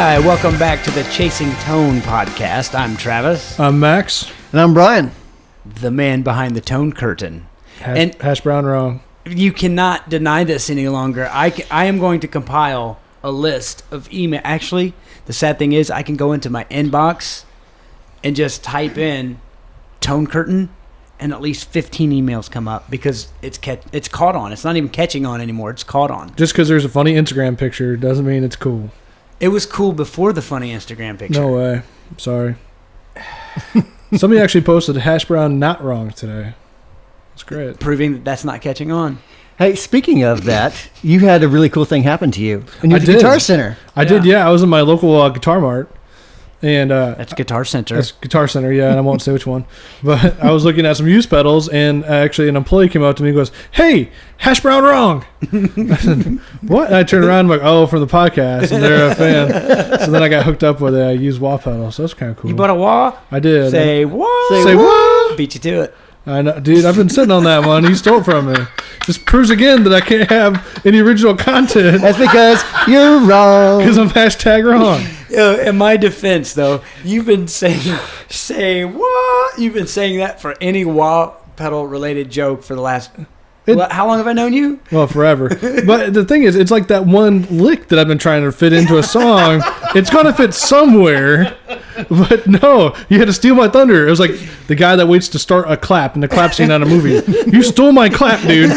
Hi, welcome back to the Chasing Tone podcast. I'm Travis. I'm Max. And I'm Brian. The man behind the tone curtain. Hash brown wrong. You cannot deny this any longer. I am going to compile a list of email. Actually, the sad thing is I can go into my inbox and just type in tone curtain, and at least 15 emails come up because it's caught on. It's not even catching on anymore. It's caught on. Just because there's a funny Instagram picture doesn't mean it's cool. It was cool before the funny Instagram picture. No way. I'm sorry. Somebody actually posted hash brown not wrong today. That's great. Proving that that's not catching on. Hey, speaking of that, you had a really cool thing happen to you. And I you're at the did. Guitar Center. I did, yeah. I was in my local Guitar Mart. And That's Guitar Center. That's Guitar Center, yeah, and I won't say which one. But I was looking at some used pedals, and actually an employee came up to me and goes, "Hey, hash brown wrong." I said, "What?" And I turned around and I'm like, "Oh, from the podcast," and they're a fan. So then I got hooked up with a used wah pedal, so that's kind of cool. You bought a wah? I did. Say wah. Say wah. Beat you to it. I know, dude. I've been sitting on that one. He stole it from me. Just proves again that I can't have any original content. That's because you're wrong. Because I'm hashtag wrong. In my defense, though, you've been saying "say what?" You've been saying that for any wah pedal related joke for the last. How long have I known you? Well, forever. But the thing is, it's like that one lick that I've been trying to fit into a song. It's gonna fit somewhere. But no, you had to steal my thunder. It was like the guy that waits to start a clap in the clap scene on a movie. You stole my clap, dude.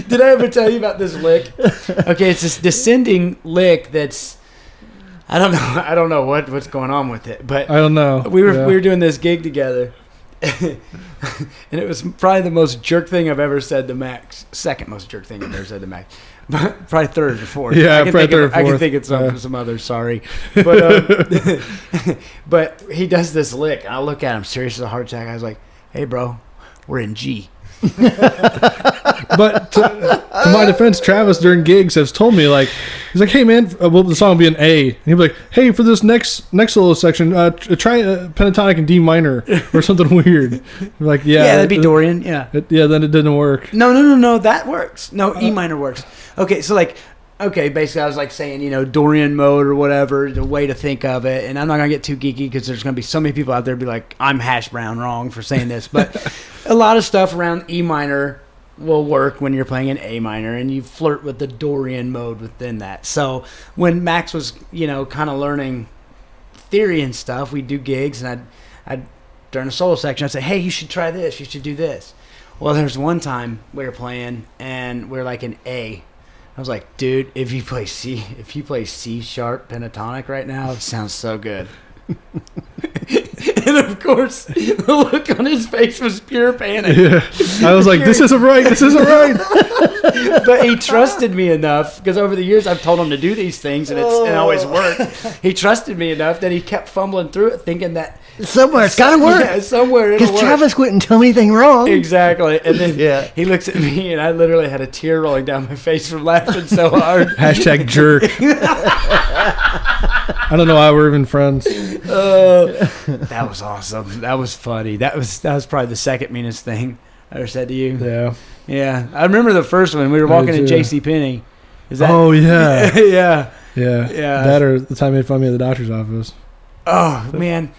Did I ever tell you about this lick? Okay, it's this descending lick that's. I don't know what's going on with it, but I don't know. We were doing this gig together, and it was probably the most jerk thing I've ever said to Max. Second most jerk thing I've ever said to Max. But probably third or fourth. Yeah, probably third or fourth. I can think of some others. Sorry, but but he does this lick, and I look at him serious as a heart attack. I was like, "Hey, bro, we're in G." But to my defense, Travis during gigs has told me, like, he's like, "Hey man, well, the song will be an A," and he'll be like, "Hey, for this next solo section, try pentatonic in D minor or something weird." I'm like, yeah, that'd be Dorian. Yeah, then it didn't work. No, that works. No, E minor works. Okay, so basically I was like saying, Dorian mode or whatever, the way to think of it. And I'm not going to get too geeky because there's going to be so many people out there be like, I'm hash brown wrong for saying this. But a lot of stuff around E minor will work when you're playing an A minor, and you flirt with the Dorian mode within that. So when Max was, kind of learning theory and stuff, we'd do gigs, and I'd during a solo section, I'd say, hey, you should try this. You should do this. Well, there's one time we were playing, and we're like an A. I was like, dude, if you play C sharp pentatonic right now, it sounds so good. And of course, the look on his face was pure panic. Yeah. I was like, this isn't right. But he trusted me enough, because over the years I've told him to do these things, and it always worked. He trusted me enough that he kept fumbling through it, thinking that somewhere it's got to work. Yeah, somewhere it'll work. Because Travis wouldn't tell me anything wrong. Exactly. And then he looks at me, and I literally had a tear rolling down my face from laughing so hard. Hashtag jerk. I don't know why we're even friends. That was awesome. That was funny. That was probably the second meanest thing I ever said to you. Yeah. Yeah. I remember the first one. We were walking in JCPenney. Is that? Oh, yeah. Yeah. Yeah. That or the time they found me at the doctor's office. Oh, man.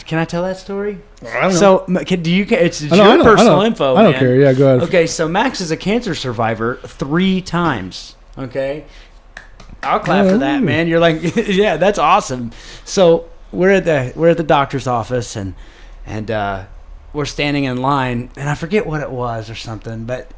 Can I tell that story? I don't know. So, do you? It's your personal info. I don't care. Yeah, go ahead. Okay, so Max is a cancer survivor 3 times. Okay, I'll clap for that, man. You're like, yeah, that's awesome. So we're at the doctor's office, and we're standing in line, and I forget what it was or something, but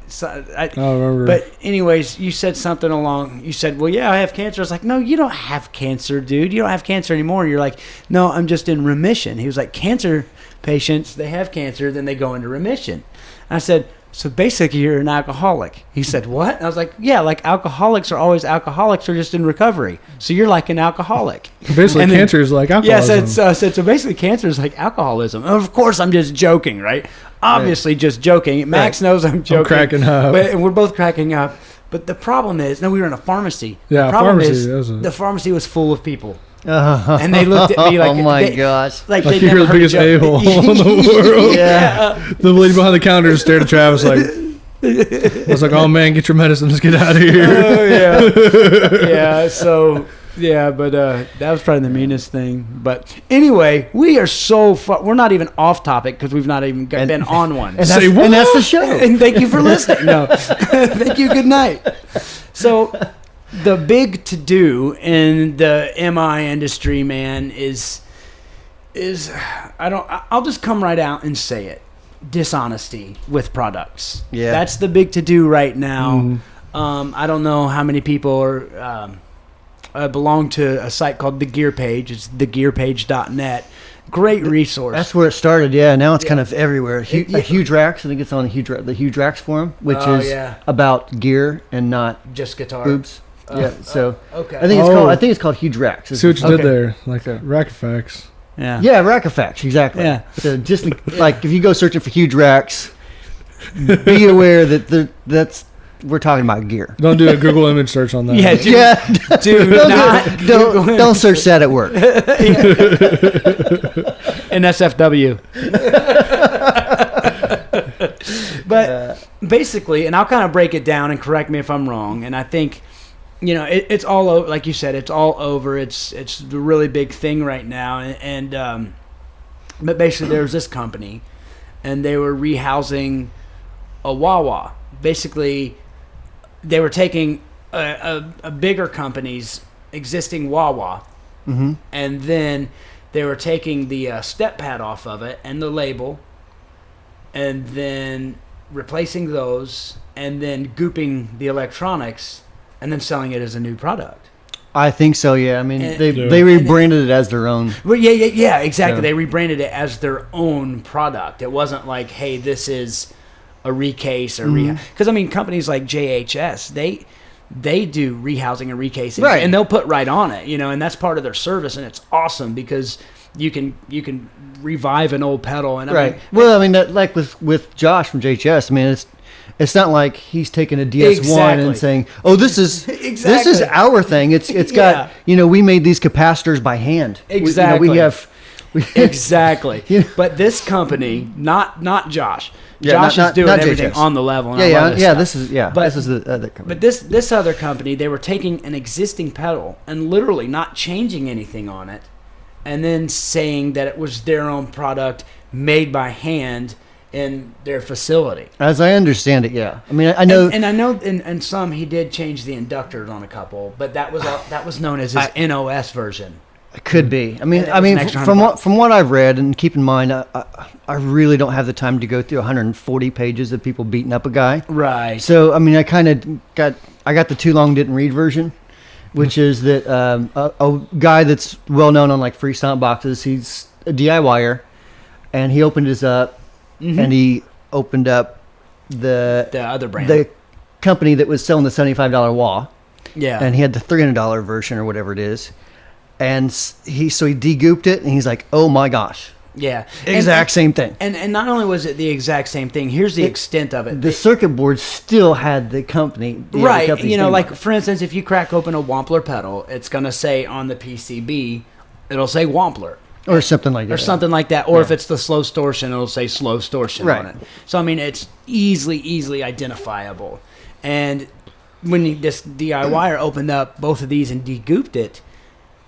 I don't remember. But anyways, you said something along. You said, "Well, yeah, I have cancer." I was like, "No, you don't have cancer, dude. You don't have cancer anymore." And you're like, "No, I'm just in remission." He was like, "Cancer patients, they have cancer, then they go into remission." And I said, "So basically, you're an alcoholic." He said, "What?" And I was like, "Yeah, like alcoholics are always alcoholics, or just in recovery. So you're like an alcoholic." Basically, cancer is like alcoholism. Yeah, I said, so basically, cancer is like alcoholism. And of course, I'm just joking, right? Obviously, just joking. Max knows I'm joking. I'm cracking up. And we're both cracking up. But the problem is, we were in a pharmacy. Yeah, the problem pharmacy. the pharmacy was full of people. And they looked at me like, oh my gosh. Like you're the biggest a-hole in the world. Yeah. The lady behind the counter just stared at Travis like, I was like, oh man, get your medicine, let's get out of here. Oh, yeah. Yeah, so Yeah, but that was probably the meanest thing. But anyway, we are so far. We're not even off topic because we've not even been on one. And that's the show. And thank you for listening. No, thank you. Good night. So, the big to do in the MI industry, man, is I'll just come right out and say it: dishonesty with products. Yeah, that's the big to do right now. I don't know how many people are. Belong to a site called The Gear Page. It's thegearpage.net. Great resource. That's where it started, yeah. Now it's kind of everywhere. Huge Racks, I think it's on the Huge Racks forum, which is about gear and not just guitar. boobs. Yeah, so okay. I think it's called Huge Racks. See what you did there, like Rack Effects. Yeah, Rack Effects, exactly. Yeah. So just like if you go searching for Huge Racks, be aware that that's we're talking about gear. Don't do a Google image search on that. Don't search that at work. NSFW. But basically, and I'll kind of break it down and correct me if I'm wrong. And I think, it's all over. Like you said, it's all over. It's the really big thing right now. But basically, there was this company, and they were rehousing a Wawa. Basically, they were taking a bigger company's existing Wawa, and then they were taking the step pad off of it and the label, and then replacing those, and then gooping the electronics, and then selling it as a new product. I think so, yeah. I mean, they rebranded it as their own. Well, yeah, exactly. So. They rebranded it as their own product. It wasn't like, hey, this is a recase or because companies like JHS, they do rehousing and recasing, right, and they'll put right on it, and that's part of their service, and it's awesome because you can revive an old pedal, and like with Josh from JHS, I mean it's not like he's taking a DS1 and saying, "Oh, this is this is our thing." It's got we made these capacitors by hand. Exactly, we have exactly. But this company, not Josh. Josh is doing everything JHS. On the level. And this is the other company. But this other company, they were taking an existing pedal and literally not changing anything on it, and then saying that it was their own product made by hand in their facility. As I understand it, yeah. I mean, I know, and I know in some he did change the inductors on a couple, but that was known as his NOS version. It could be. I mean, from what I've read, and keep in mind, I really don't have the time to go through 140 pages of people beating up a guy. Right. So I mean, I got the too long didn't read version, which is that a guy that's well known on like free stomp boxes. He's a DIYer, and he opened his up, and he opened up the other brand, the company that was selling the $75 wah. Yeah. And he had the $300 version or whatever it is. And he degooped it, and he's like, "Oh my gosh!" Yeah, same thing. And not only was it the exact same thing. Here's the extent of it. The circuit board still had the company, right? Like for instance, if you crack open a Wampler pedal, it's gonna say on the PCB, it'll say Wampler or something like that, Or if it's the slow distortion, it'll say slow distortion right. on it. So I mean, it's easily identifiable. And when this DIYer opened up both of these and degooped it.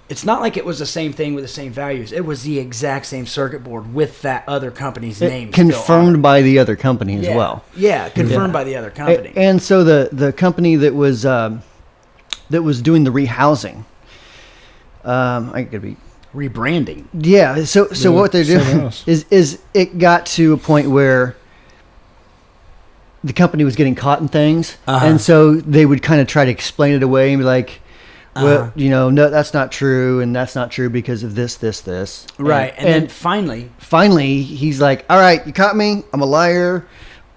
It's not like it was the same thing with the same values. It was the exact same circuit board with that other company's name confirmed by the other company as well. Yeah, confirmed by the other company. And so the company that was doing the rehousing, I could be rebranding. Yeah. So what they're doing is it got to a point where the company was getting caught in things, and so they would kind of try to explain it away and be like. Well, no, that's not true, and that's not true because of this. Right, and then finally, he's like, "All right, you caught me. I'm a liar.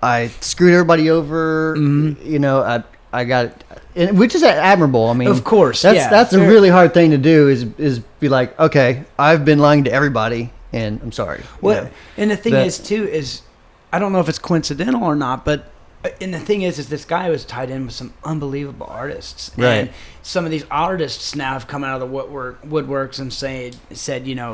I screwed everybody over. I got it," and, which is admirable. I mean, of course, that's a really hard thing to do. Is be like, okay, I've been lying to everybody, and I'm sorry. Well, and the thing is I don't know if it's coincidental or not, but. And the thing is this guy was tied in with some unbelievable artists. Right. And some of these artists now have come out of the woodworks and said,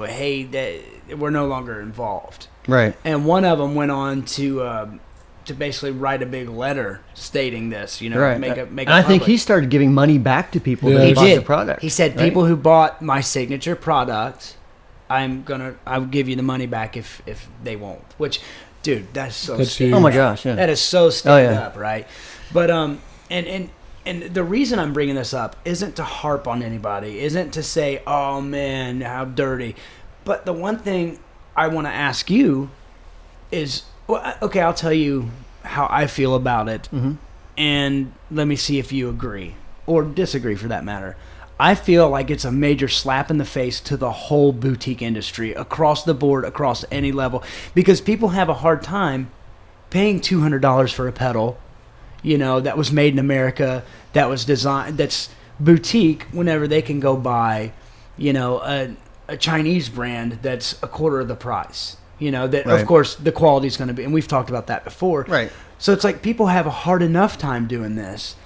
hey, we're no longer involved. Right. And one of them went on to to basically write a big letter stating this, you know, Right. make And it I think public. he started giving money back to people Yeah. that He bought did. the product. He said, right? people who bought my signature product, I'll give you the money back if they won't. Which, dude, that's so That's stand huge. Oh my up. gosh, yeah. That is so stand yeah. up, right? But and the reason I'm bringing this up isn't to harp on anybody, isn't to say, oh man, how dirty. But the one thing I want to ask you is, well, okay, I'll tell you how I feel about it, and let me see if you agree or disagree for that matter. I feel like it's a major slap in the face to the whole boutique industry across the board, across any level, because people have a hard time paying $200 for a pedal, you know, that was made in America, that was designed, that's boutique, whenever they can go buy, you know, a Chinese brand that's a quarter of the price. You know, that Right. of course the quality is going to be, and we've talked about that before. Right. So it's like people have a hard enough time doing this.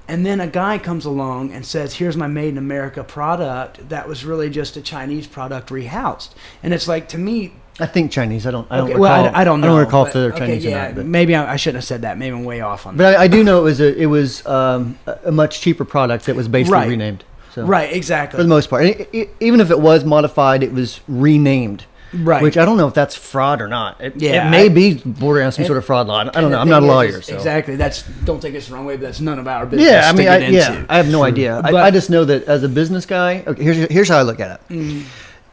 And then a guy comes along and says, here's my made in America product that was really just a Chinese product rehoused. And it's like, to me, I think Chinese. I don't okay, recall. well, I don't know. I don't recall if but- they're okay, Chinese yeah, or not. But, maybe I shouldn't have said that. Maybe I'm way off on that. but I do know it was a much cheaper product that was basically Right. renamed. So, Right, exactly. For the most part. And even if it was modified, it was renamed. Right. Which I don't know if that's fraud or not. It Yeah, may be bordering on some sort of fraud law. I don't know. I'm not a lawyer. So. Exactly. Don't take us the wrong way, but that's none of our business. Yeah, I mean, to get into. I have no idea. But- I just know that as a business guy, okay, here's how I look at it. Mm.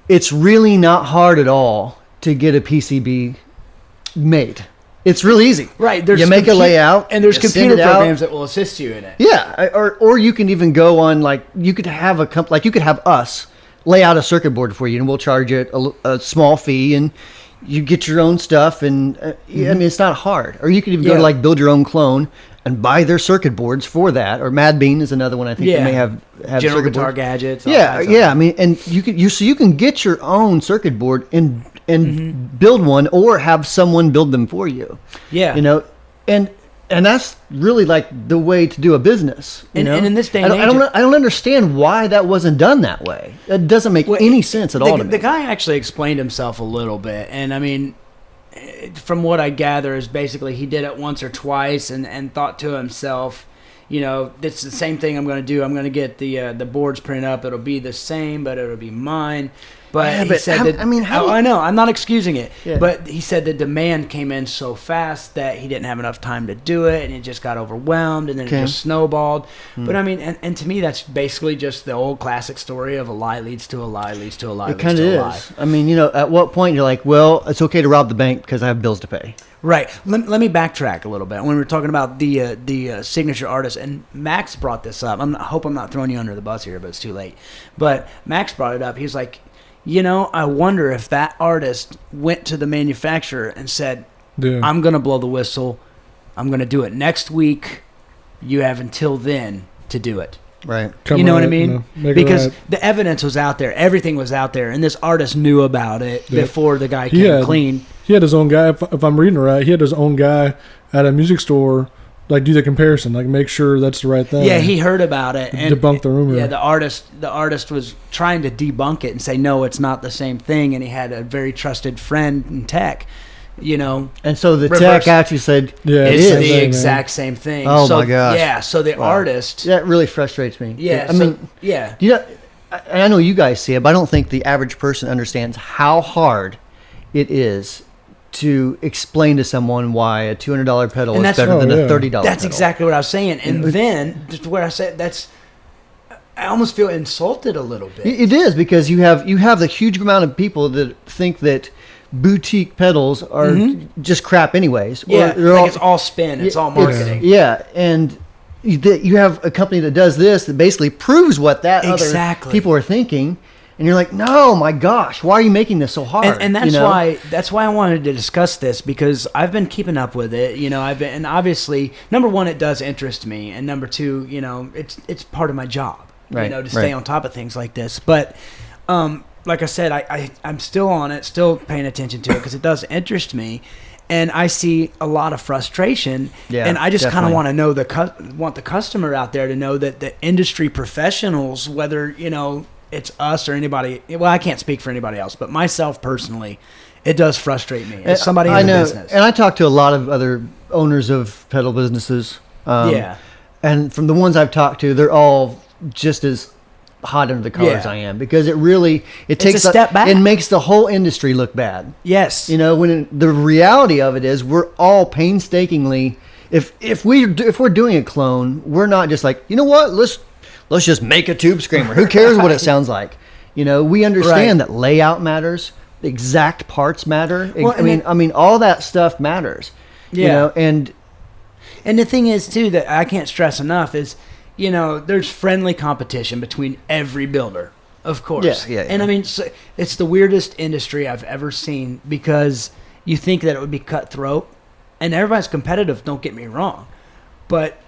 It's really not hard at all to get a PCB made. It's real easy. Right. You make a layout, and there's you send computer it out. programs that will assist you in it. Yeah, or you can even go on, like, you could have you could have us lay out a circuit board for you, and we'll charge it a small fee, and you get your own stuff, and I mean, it's not hard. Or you could even go Yeah. to, like, Build Your Own Clone and buy their circuit boards for that. Or Mad Bean is another one. I think Yeah. they may have General circuit Guitar boards. Gadgets. all Yeah, kinds of- yeah. I mean, and you can get your own circuit board and build one, or have someone build them for you. Yeah. You know, and that's really like the way to do a business. You And- know? and in this day I and don't, age- I don't understand why that wasn't done that way. It doesn't make Well, any sense at all to me. The guy actually explained himself a little bit, and I mean, from what I gather, is basically he did it once or twice, and thought to himself, you know, it's the same thing I'm going to do. I'm going to get the boards printed up. It'll be the same, but it'll be mine. But Yeah, he but said how- that, I mean, how- I know, I'm not excusing it, Yeah. but he said the demand came in so fast that he didn't have enough time to do it, and it just got overwhelmed, and then Okay. it just snowballed. But I mean, and to me, that's basically just the old classic story of a lie leads to a lie, leads to a lie, It leads kind of to a lie. is. I mean, you know, at what point you're like, well, it's okay to rob the bank because I have bills to pay. Right. Let me backtrack a little bit. When we were talking about the signature artist, and Max brought this up. I hope I'm not throwing you under the bus here, but it's too late. But Max brought it up. He was like, you know, I wonder if that artist went to the manufacturer and said, Yeah. I'm going to blow the whistle. I'm going to do it next week. You have until then to do it. Right. Come You know what I right, mean? you know, make it Because right. the evidence was out there. Everything was out there. And this artist knew about it Yeah. before the guy He came had- clean. He had his own guy. If I'm reading it right, he had his own guy at a music store, like do the comparison, like make sure that's the right thing. Yeah, he heard about it and Debunk the rumor. Yeah, the artist was trying to debunk it and say no, it's not the same thing. And he had a very trusted friend in tech, you know. And so the Reverse. tech actually said, Yeah, It's it the is. exact same thing. Oh, so, my gosh. Yeah, so the Wow. artist. that really frustrates me. Yeah, I mean, yeah. you know, I know you guys see it, but I don't think the average person understands how hard it is to explain to someone why a $200 pedal And is that's- better than Oh, a yeah. $30 That's pedal. exactly what I was saying. And then, just where I said, I almost feel insulted a little bit. It is, because you have the huge amount of people that think that boutique pedals are just crap anyways. Or Yeah, they're like it's all spin. It's all marketing. Yeah, and you have a company that does this that basically proves what that Exactly. other people are thinking, and you're like, no, my gosh, why are you making this so hard? And that's you know? why I wanted to discuss this, because I've been keeping up with it. You know, and obviously, number one, it does interest me, and number two, you know, it's part of my job. Right, You know, to stay right. on top of things like this. But like I said, I'm still on it, still paying attention to it, because it does interest me. And I see a lot of frustration, Yeah, and I just kind of definitely. want to know want the customer out there to know that the industry professionals, whether you know it's us or anybody, well, I can't speak for anybody else, but myself personally, it does frustrate me as somebody in the business. And I talk to a lot of other owners of pedal businesses. And from the ones I've talked to, they're all just as hot under the collar as I am, because it takes a step back. It makes the whole industry look bad. Yes. When the reality of it is, we're all painstakingly, if we're doing a clone, we're not just like, you know what, let's just make a tube screamer. Who cares what it sounds like? We understand that layout matters, the exact parts matter. Well, I mean, all that stuff matters. And the thing is too that I can't stress enough is, there's friendly competition between every builder, of course. Yeah. And I mean, it's the weirdest industry I've ever seen, because you think that it would be cutthroat, and everybody's competitive. Don't get me wrong, but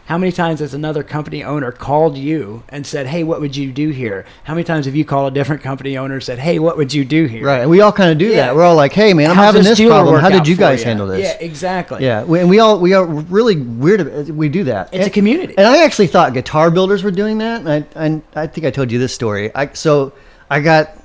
how many times has another company owner called you and said, "Hey, what would you do here?" How many times have you called a different company owner and said, "Hey, what would you do here?" Right, and we all kind of do that. We're all like, "Hey, man, I'm having this problem. How did you guys handle this?" Yeah, exactly. Yeah, we are really weird. We do that. It's a community. And I actually thought guitar builders were doing that. And I think I told you this story. So I got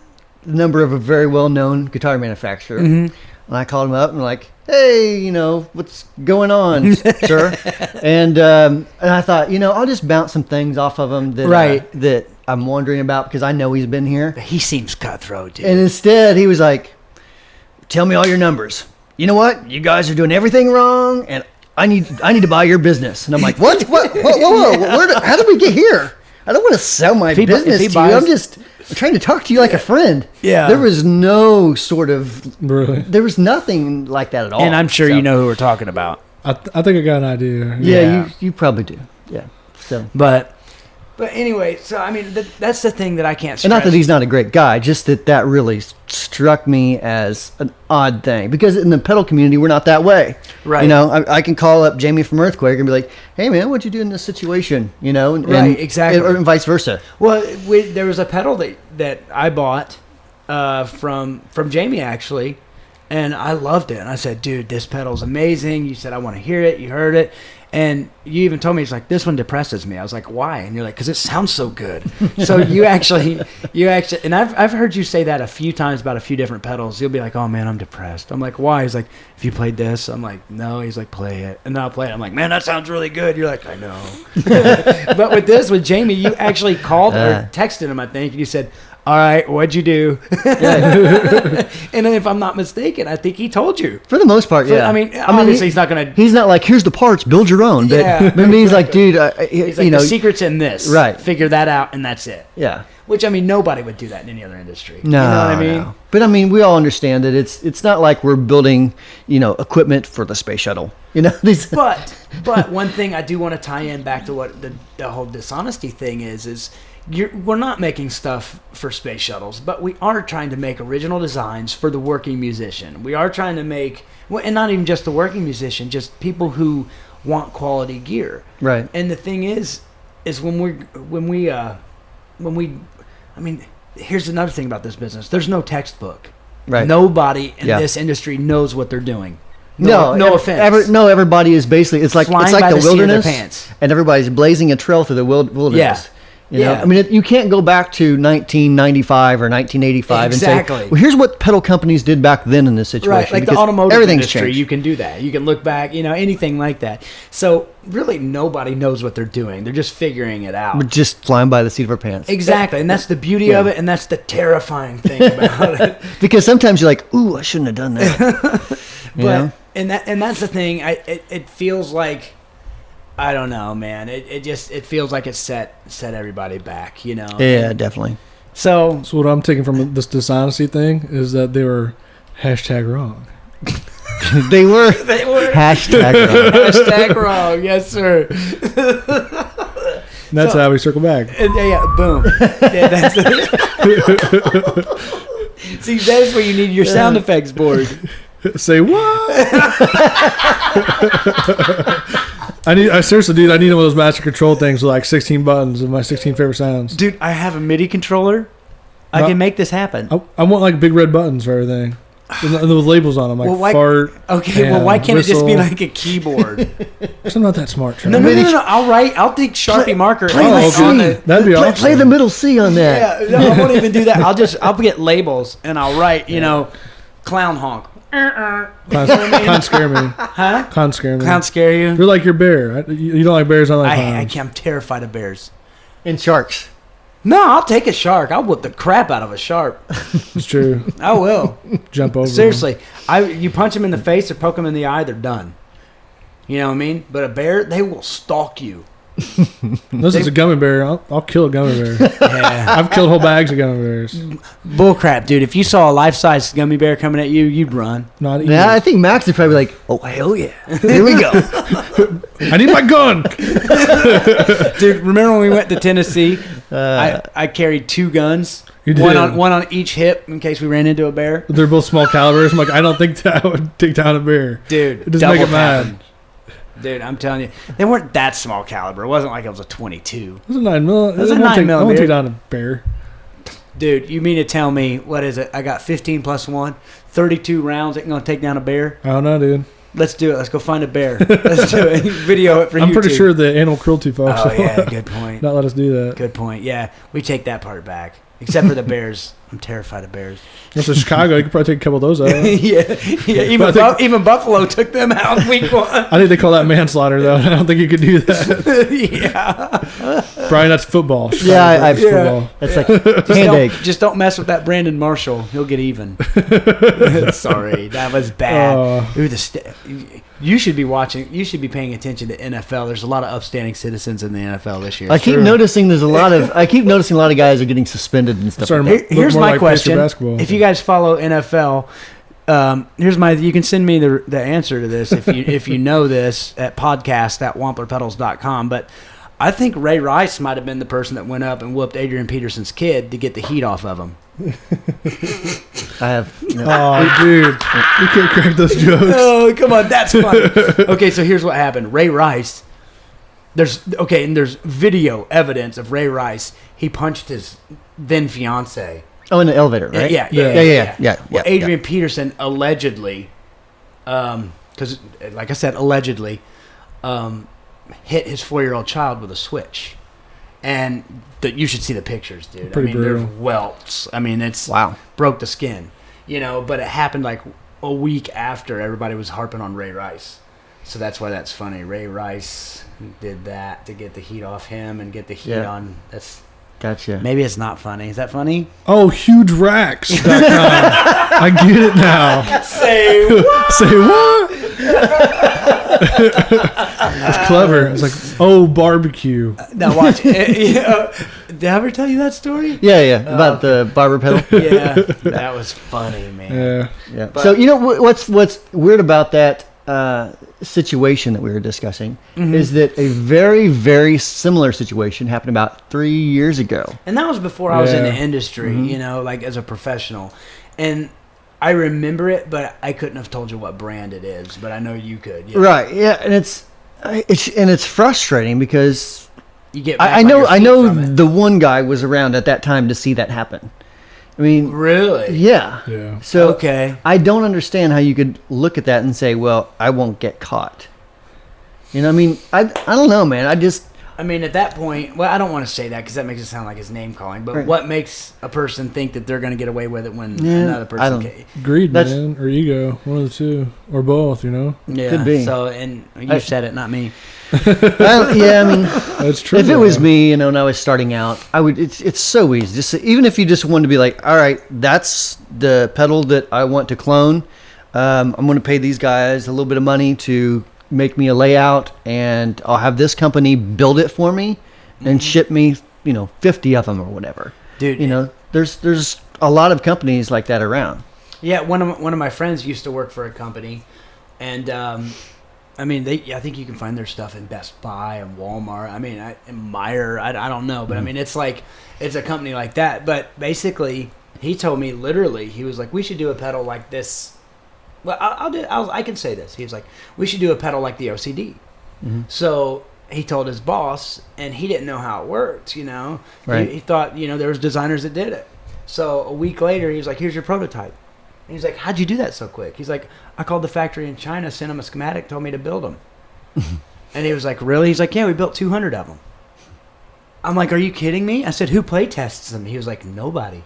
the number of a very well-known guitar manufacturer, and I called him up and like, "Hey, what's going on, sir?" And I thought, I'll just bounce some things off of him that I'm wondering about, because I know he's been here. He seems cutthroat, dude. And instead, he was like, "Tell me all your numbers. You know what? You guys are doing everything wrong, and I need to buy your business." And I'm like, "What? Whoa! How did we get here? I don't want to sell my business to you. I'm trying to talk to you like a friend." Yeah. There was no sort of... Really? There was nothing like that at all. And I'm sure you know who we're talking about. I think I got an idea. Yeah. You probably do. Yeah. So... But anyway, so I mean, that's the thing that I can't stress. And not that he's not a great guy, just that really struck me as an odd thing. Because in the pedal community, we're not that way. Right. I can call up Jamie from Earthquake and be like, "Hey, man, what'd you do in this situation?" Right, exactly. Or vice versa. Well, there was a pedal that I bought from Jamie, actually, and I loved it. And I said, "Dude, this pedal's amazing." You said, "I want to hear it." You heard it. And you even told me, it's like, "This one depresses me." I was like, "Why?" And you're like, "Because it sounds so good." So you actually, and I've heard you say that a few times about a few different pedals. You'll be like, "Oh man, I'm depressed." I'm like, "Why?" He's like, "If you played this," I'm like, "No." He's like, "Play it," and then I'll play it. I'm like, "Man, that sounds really good." You're like, "I know." But with Jamie, you actually called or texted him, I think, and you said, "All right, what'd you do?" And then if I'm not mistaken, I think he told you. For the most part, yeah. I mean, obviously he's not going to... He's not like, "Here's the parts, build your own." But Yeah, maybe he's like, "Dude, he's like, the secret's in this. Right. Figure that out, and that's it." Yeah. Which, I mean, nobody would do that in any other industry. No, you know what I mean? No. But I mean, we all understand that it's not like we're building, equipment for the space shuttle. But one thing I do want to tie in back to what the whole dishonesty thing is we're not making stuff for space shuttles, but we are trying to make original designs for the working musician. We are trying to make, and not even just the working musician, just people who want quality gear. Right. And the thing is when we I mean, here's another thing about this business. There's no textbook. Right. Nobody in this industry knows what they're doing. No offense. Everybody is basically, it's like the wilderness, and everybody's blazing a trail through the wilderness. Yeah. I mean, you can't go back to 1995 or 1985 and say, "Well, here's what pedal companies did back then in this situation." Right, like the automotive industry, changed. You can do that. You can look back, anything like that. So really, nobody knows what they're doing. They're just figuring it out. We're just flying by the seat of our pants. Exactly, and that's the beauty of it, and that's the terrifying thing about it. Because sometimes you're like, "Ooh, I shouldn't have done that." And that's the thing. It feels like, I don't know, man. It feels like it set everybody back, Yeah, definitely. So what I'm taking from this dishonesty thing is that they were #wrong. They were #wrong. #wrong. Yes, sir. And that's how we circle back. Yeah, boom. Yeah, that's See, that's where you need your sound effects board. Say what? I seriously, dude, I need one of those master control things with like 16 buttons of my 16 favorite sounds. Dude, I have a MIDI controller. I can make this happen. I want like big red buttons for everything. With labels on them, like fart. Okay, why can't it just be like a keyboard? I'm not that smart, Trevor. No. I'll take Sharpie marker. That'd be awesome. Play the middle C on that. Yeah, no, I won't even do that. I'll get labels and I'll write, Clown honk. Clowns scare me. Huh? Clowns scare me. Clowns scare you? You're like your bear. You don't like bears. I like clowns. I'm terrified of bears. And sharks. No, I'll take a shark. I'll whip the crap out of a shark. It's true. I will. Jump over. Seriously, you punch them in the face or poke them in the eye, they're done. You know what I mean? But a bear, they will stalk you. Unless it's a gummy bear, I'll kill a gummy bear. Yeah. I've killed whole bags of gummy bears. Bullcrap, dude. If you saw a life-size gummy bear coming at you, you'd run. Not even. Yeah, I think Max is probably like, oh, hell yeah. Here we go. I need my gun. Dude, remember when we went to Tennessee? I carried 2 guns. You did. One on each hip in case we ran into a bear. They're both small calibers. I'm like, I don't think that would take down a bear. Dude, it doesn't make it mad. happened. Dude, I'm telling you, they weren't that small caliber. It wasn't like it was a 22. It was a 9 millimeter. It was a 9 I won't take millimeter. down a bear. Dude, you mean to tell me, what is it? I got 15 plus 1, 32 rounds ain't going to take down a bear? I don't know, dude. Let's do it. Let's go find a bear. Let's do it. Video it for I'm YouTube. pretty sure the animal cruelty folks Oh, will yeah, good point. not let us do that. Good point. Yeah, we take that part back. Except for the bears. I'm terrified of bears. That's in Chicago. You could probably take a couple of those out. yeah. Even Buffalo took them out in week 1. I think they call that manslaughter, though. I don't think you could do that. Yeah. Brian, that's football. Yeah, I've football. That's like hand egg. Just don't mess with that Brandon Marshall. He'll get even. Sorry, that was bad. Ooh, you should be watching. You should be paying attention to NFL. There's a lot of upstanding citizens in the NFL this year. I keep noticing a lot of guys are getting suspended and stuff. Sorry, Like that. Here's more my like question: basketball. if you guys follow NFL, you can send me the answer to this if you know this at podcast@wamplerpedals.com. But I think Ray Rice might have been the person that went up and whooped Adrian Peterson's kid to get the heat off of him. I have. Oh, dude, you can't crack those jokes. Oh, come on, that's funny. Okay, so here's what happened. Ray Rice. There's video evidence of Ray Rice. He punched his then fiance. Oh, in the elevator, right? Yeah. Well, Adrian Peterson allegedly, because like I said, allegedly, hit his 4-year-old child with a switch, and you should see the pictures, dude. Pretty brutal. There's welts. I mean, it's Wow. broke the skin, but it happened like a week after everybody was harping on Ray Rice, so that's why that's funny. Ray Rice did that to get the heat off him and get the heat on. That's. Gotcha. Maybe it's not funny. Is that funny? Oh, hugeracks.com. I get it now. Say what? Say what? It's clever. It's like, oh, barbecue. Now watch. Did I ever tell you that story? Yeah. About the barber pedal. Yeah, that was funny, man. Yeah. So what's weird about that situation that we were discussing is that a very, very similar situation happened about 3 years ago. And that was before I was in the industry, like as a professional. And I remember it, but I couldn't have told you what brand it is. But I know you could. Yeah. Right? Yeah, and it's frustrating because You get. I know the one guy was around at that time to see that happen. I mean, Really? Yeah. So Okay. I don't understand how you could look at that and say, "Well, I won't get caught." You know, I mean, I don't know, man. I mean, at that point, well, I don't want to say that because that makes it sound like it's name calling. But Right. what makes a person think that they're going to get away with it when Yeah, another I person don't- can? Greed, That's- man, or ego. One of the two. Or both, Yeah. Could be. So, and you said it, not me. I mean, That's true. if it was though. me, and I was starting out, I would. It's so easy. Just even if you just wanted to be like, all right, that's the pedal that I want to clone. I'm going to pay these guys a little bit of money to make me a layout, and I'll have this company build it for me and ship me, 50 of them or whatever. Dude. There's a lot of companies like that around. Yeah, one of my friends used to work for a company, and I mean, I think you can find their stuff in Best Buy and Walmart. I mean, and Meijer. I don't know, but I mean, it's a company like that. But basically, he told me literally, he was like, "We should do a pedal like this." Well, I can say this. He was like, "We should do a pedal like the OCD." So he told his boss, and he didn't know how it worked. Right. He thought there was designers that did it. So a week later, he was like, "Here's your prototype." And he's like, "How'd you do that so quick?" He's like, "I called the factory in China, sent him a schematic, told me to build them." And he was like, "Really?" He's like, "Yeah, we built 200 of them." I'm like, "Are you kidding me?" I said, "Who play tests them?" He was like, "Nobody."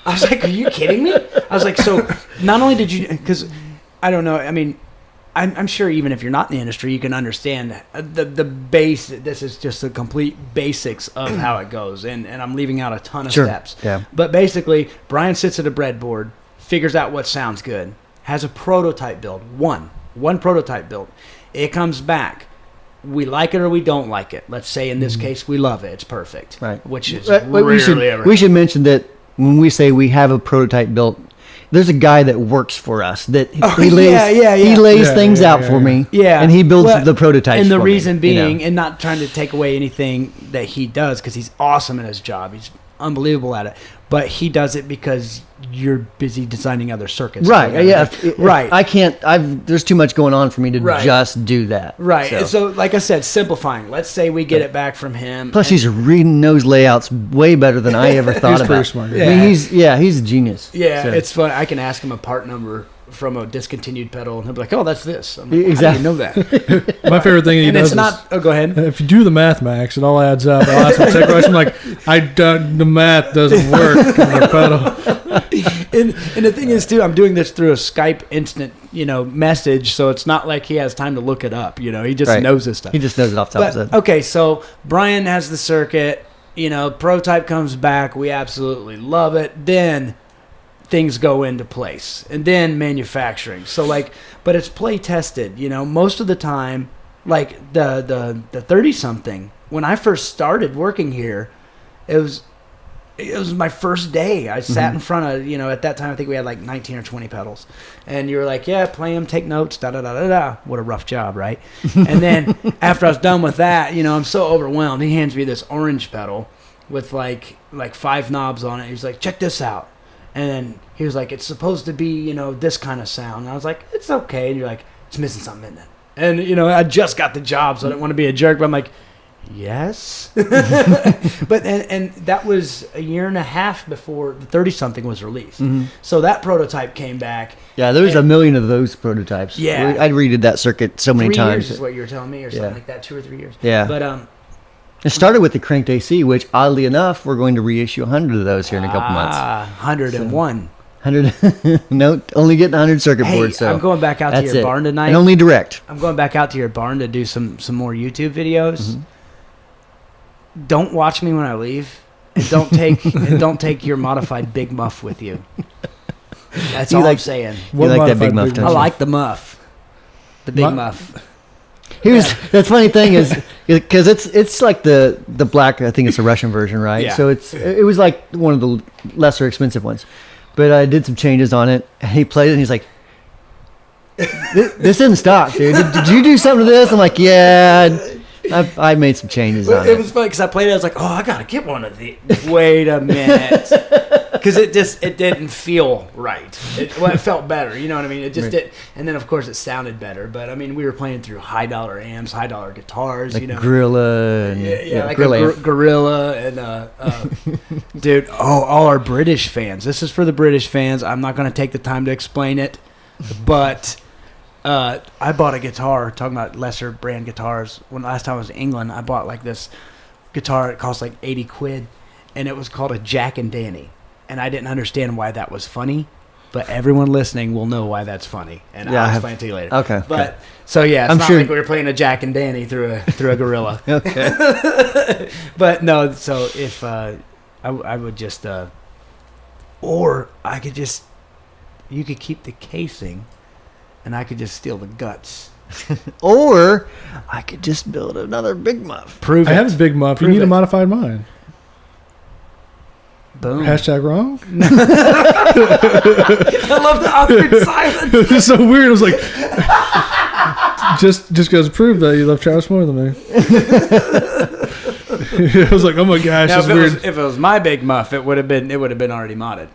I was like, are you kidding me? I was like, so not only did you, because I don't know, I mean, I'm sure even if you're not in the industry, you can understand the base. This is just the complete basics of how it goes, and I'm leaving out a ton of steps. Yeah. But basically, Brian sits at a breadboard, figures out what sounds good, has a prototype build, one prototype build. It comes back. We like it or we don't like it. Let's say in this case we love it. It's perfect. Right. Which is rarely ever. We should mention that when we say we have a prototype built, there's a guy that works for us that he lays things out for me. Yeah. And he builds the prototypes. And the for reason me, being, and not trying to take away anything that he does, because he's awesome at his job. He's unbelievable at it. But he does it because you're busy designing other circuits. Right. Yeah. Right. I can't. There's too much going on for me to just do that. Right. So, like I said, simplifying. Let's say we get it back from him. Plus, he's reading those layouts way better than I ever thought he's about. Pretty smart. Yeah. I mean, he's a genius. Yeah. So. It's fun. I can ask him a part number from a discontinued pedal, and he'll be like, "Oh, that's this." I'm like, exactly. I didn't know that. My favorite thing he and does it's not. Oh, go ahead. If you do the math, Max, it all adds up. I'll ask him a tech question. I'm like, the math doesn't work on the pedal. And the thing is, too, I'm doing this through a Skype instant, message, so it's not like he has time to look it up. He just knows this stuff. He just knows it off the top of his head. Okay, so Brian has the circuit. Prototype comes back. We absolutely love it. Then things go into place, and then manufacturing. So but it's play tested. Most of the time, like the 30-something. When I first started working here, it was my first day. I sat in front of, at that time I think we had like 19 or 20 pedals, and you were like, yeah, play them, take notes, da da da da da. What a rough job, right? And then after I was done with that, I'm so overwhelmed. He hands me this orange pedal with like 5 knobs on it. He's like, check this out. And then he was like, it's supposed to be, this kind of sound. And I was like, it's okay. And you're like, it's missing something in it. And, I just got the job, so I didn't want to be a jerk. But I'm like, yes. But and that was a year and a half before the 30-something was released. So that prototype came back. Yeah, there was a million of those prototypes. Yeah. I redid that circuit so many 3 times. years is what you were telling me, or something like that, 2 or 3 years. Yeah. But it started with the cranked AC, which oddly enough, we're going to reissue 100 of those here in a couple months. 101. 100. No, only getting 100 circuit boards. So I'm going back out to your barn tonight. And only direct. I'm going back out to your barn to do some more YouTube videos. Don't watch me when I leave, and don't take your modified Big Muff with you. That's all I'm saying. You like that Big Muff, don't you? I like the Muff, the Big Muff. The funny thing is because it's like the black. I think it's a Russian version, right? Yeah. So it was like one of the lesser expensive ones, but I did some changes on it. And he played it, and he's like, "This isn't stock, dude. Did you do something to this?" I'm like, "Yeah, I made some changes on it." It was funny because I played it. I was like, "Oh, I gotta get one of these." Wait a minute, because it didn't feel right. It felt better. You know what I mean? It just did, and then of course it sounded better. But I mean, we were playing through $high amps, $high guitars. Like Gorilla, like a Gorilla, and dude, all our British fans. This is for the British fans. I'm not gonna take the time to explain it, but. I bought a guitar, talking about lesser brand guitars. When last time I was in England, I bought like this guitar. It cost like 80 quid, and it was called a Jack and Danny. And I didn't understand why that was funny, but everyone listening will know why that's funny. And I'll explain it to you later. Okay. But so yeah, it's I'm not sure. like we were playing a Jack and Danny through a Gorilla. Okay. But no, so if I would just, or I could just, you could keep the casing. And I could just steal the guts. Or I could just build another Big Muff. Prove it. I have a Big Muff. You need a modified mine. Boom. Hashtag wrong. I love the awkward silence. It's so weird. I was like, just goes to prove that you love Travis more than me. I was like, oh my gosh, Now, that's weird. if it was my Big Muff, it would have been already modded.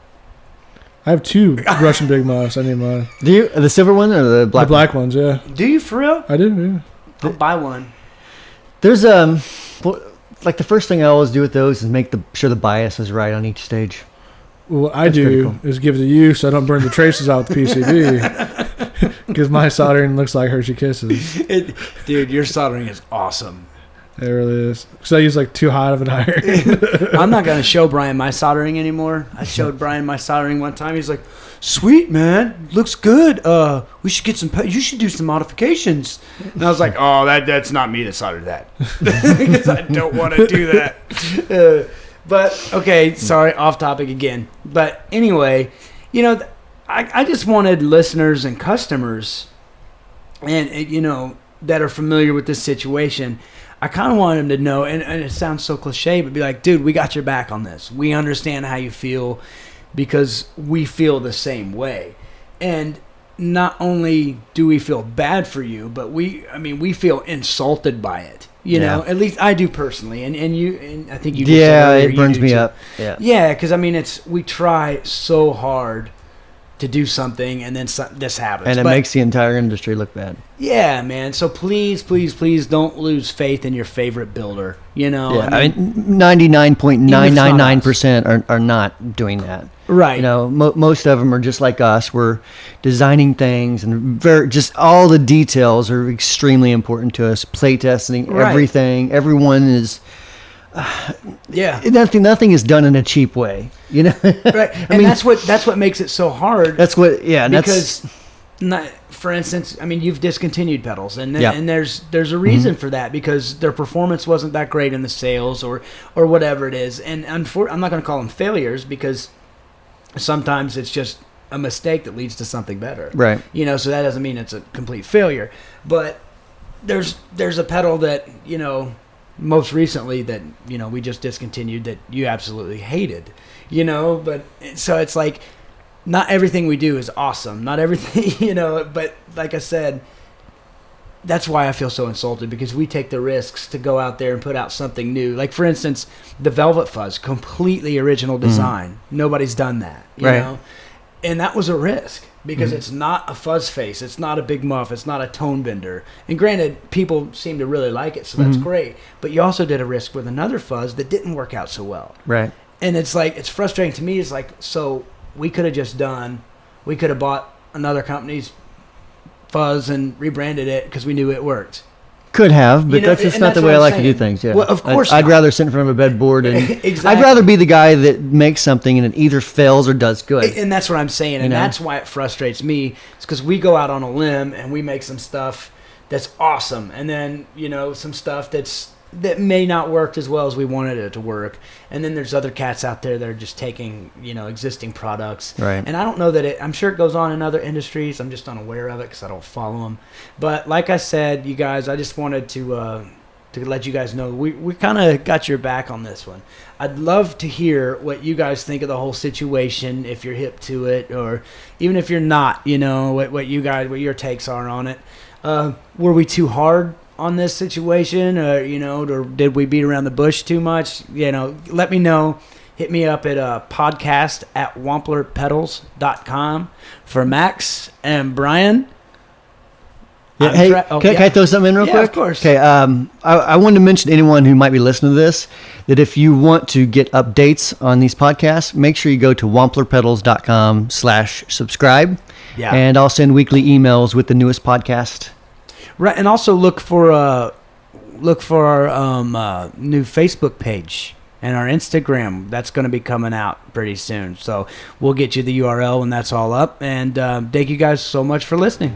I have 2 Russian Big Muffs. I need mine. Do you the silver one or the black? The black ones, yeah. Do you for real? I do, yeah. I'll buy one. There's like the first thing I always do with those is make sure the bias is right on each stage. Well, what I do is give it to you so I don't burn the traces out with the PCB. Because my soldering looks like Hershey Kisses. Dude, your soldering is awesome. It really is. Because I use like too hot of an iron. I'm not going to show Brian my soldering anymore. I showed Brian my soldering one time. He's like, sweet, man. Looks good. We should get you should do some modifications. And I was like, oh, that's not me that soldered that. Because I don't want to do that. But, okay, sorry, off topic again. But anyway, you know, I just wanted listeners and customers and, you know, that are familiar with this situation. I kind of want them to know, and it sounds so cliche, but be like, dude, we got your back on this. We understand how you feel because we feel the same way. And not only do we feel bad for you, but we feel insulted by it. You know, at least I do personally, and I think you. Yeah, it burns me up. Yeah, because I mean, we try so hard to do something, and then this happens, and it makes the entire industry look bad. Yeah, man. So please, please, please don't lose faith in your favorite builder. You know, I mean 99.999% are not doing that. Right. You know, most of them are just like us. We're designing things, and just all the details are extremely important to us. Play testing, everything. Everyone is. Nothing is done in a cheap way. You know. Right. I mean, that's what makes it so hard. That's what. Yeah. Because, for instance, I mean, you've discontinued pedals, and there's a reason for that, because their performance wasn't that great in the sales or whatever it is. And I'm not going to call them failures, because sometimes it's just a mistake that leads to something better. Right. You know, so that doesn't mean it's a complete failure. But there's a pedal that, you know, most recently that, you know, we just discontinued that you absolutely hated, you know. But so it's like, not everything we do is awesome. Not everything, you know, but like I said, that's why I feel so insulted, because we take the risks to go out there and put out something new. Like, for instance, the Velvet Fuzz, completely original design. Nobody's done that, you know? And that was a risk, because it's not a fuzz face. It's not a big muff. It's not a tone bender. And granted, people seem to really like it, so that's great. But you also did a risk with another fuzz that didn't work out so well. Right. And it's like, it's frustrating to me. It's like, so we could have bought another company's fuzz and rebranded it because we knew it worked. Could have, but that's just not the way I like to do things. Yeah. Well, of course I'd rather sit in front of a bedboard and exactly. I'd rather be the guy that makes something and it either fails or does good. And that's what I'm saying, and that's why it frustrates me. It's because we go out on a limb and we make some stuff that's awesome, and then, you know, some stuff that may not work as well as we wanted it to work. And then there's other cats out there that are just taking, you know, existing products. Right. And I don't know that I'm sure it goes on in other industries. I'm just unaware of it because I don't follow them. But like I said, you guys, I just wanted to let you guys know we kind of got your back on this one. I'd love to hear what you guys think of the whole situation, if you're hip to it, or even if you're not, you know, what your takes are on it. Were we too hard on this situation, you know, or did we beat around the bush too much? You know, let me know. Hit me up at podcast at wamplerpedals.com. For Max and Brian. Yeah, hey, can I throw something in real quick? Yeah, of course. Okay, I wanted to mention to anyone who might be listening to this that if you want to get updates on these podcasts, make sure you go to wamplerpedals.com/subscribe. Yeah. And I'll send weekly emails with the newest podcast. Right, and also look for our new Facebook page and our Instagram. That's going to be coming out pretty soon. So we'll get you the URL when that's all up. And thank you guys so much for listening.